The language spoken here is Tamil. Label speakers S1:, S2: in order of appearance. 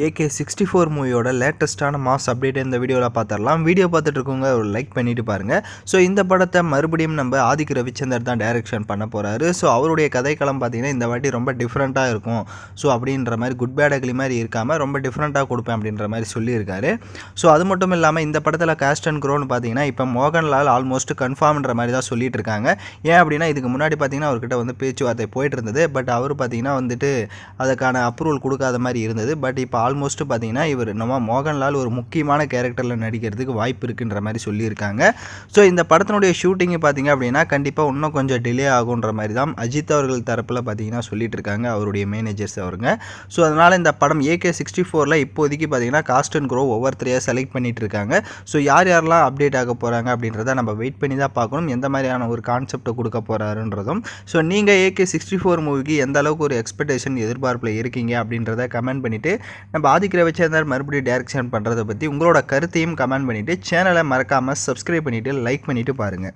S1: AK64 மூவியோட லேட்டஸ்ட்டான மாஸ் அப்டேட் இந்த வீடியோவில் பார்த்துடலாம். வீடியோ பார்த்துட்டு இருக்கவங்க ஒரு லைக் பண்ணிட்டு பாருங்கள். ஸோ இந்த படத்தை மறுபடியும் நம்ம ஆதிக் ரவிச்சந்தர் தான் டைரக்ஷன் பண்ண போகிறாரு. ஸோ அவருடைய கதைக்களம் பார்த்தீங்கன்னா இந்த வாட்டி ரொம்ப டிஃப்ரெண்ட்டாக இருக்கும். ஸோ அப்படின்ற மாதிரி குட் பேட் அக்லி மாதிரி இருக்காமல் ரொம்ப டிஃப்ரெண்ட்டாக கொடுப்பேன் அப்படின்ற மாதிரி சொல்லியிருக்காரு. ஸோ அது மட்டும் இல்லாமல் இந்த படத்தில் காஸ்ட் அண்ட் க்ரோன்னு பார்த்தீங்கன்னா இப்போ மோகன்லால் ஆல்மோஸ்ட் கன்ஃபார்ம்ன்ற மாதிரி தான் சொல்லிட்டு இருக்காங்க. ஏன் அப்படின்னா இதுக்கு முன்னாடி பார்த்தீங்கன்னா அவர்கிட்ட வந்து பேச்சுவார்த்தை போயிட்டு இருந்தது. பட் அவர் பார்த்தீங்கன்னா வந்துட்டு அதுக்கான அப்ரூவல் கொடுக்காத மாதிரி இருந்தது. பட் இப்போ ஆல்மோஸ்ட் பார்த்தீங்கன்னா இவர் நம்ம மோகன்லால் ஒரு முக்கியமான கேரக்டரில் நடிக்கிறதுக்கு வாய்ப்பு இருக்குன்ற மாதிரி சொல்லியிருக்காங்க. ஸோ இந்த படத்தினுடைய ஷூட்டிங்கு பார்த்தீங்க அப்படின்னா கண்டிப்பாக இன்னும் கொஞ்சம் டிலே ஆகுன்ற மாதிரி தான் அஜித் அவர்கள் தரப்பில் பார்த்தீங்கன்னா சொல்லிட்டு இருக்காங்க அவருடைய மேனேஜர்ஸ் அவருங்க. ஸோ அதனால் இந்த படம் AK64 இப்போதைக்கு பார்த்தீங்கன்னா காஸ்ட் அண்ட் க்ரோ ஒவ்வொருத்தரையாக செலக்ட் பண்ணிட்டு இருக்காங்க. ஸோ யாரெல்லாம் அப்டேட் ஆக போகிறாங்க அப்படின்றத நம்ம வெயிட் பண்ணி தான் பார்க்கணும், எந்த மாதிரியான ஒரு கான்செப்டை கொடுக்க போகிறாருன்றதும். ஸோ நீங்கள் AK64 மூவிக்கு எந்த அளவுக்கு ஒரு எக்ஸ்பெக்டேஷன் எதிர்பார்ப்பில் இருக்கீங்க அப்படின்றத கமெண்ட் பண்ணிவிட்டு நம்ம ஆதிக் ரவிச்சந்தர் மறுபடியும் டைரக்ஷன் பண்ணுறதை பற்றி உங்களோட கருத்தையும் கமெண்ட் பண்ணிவிட்டு சேனலை மறக்காமல் சப்ஸ்கிரைப் பண்ணிவிட்டு லைக் பண்ணிவிட்டு பாருங்கள்.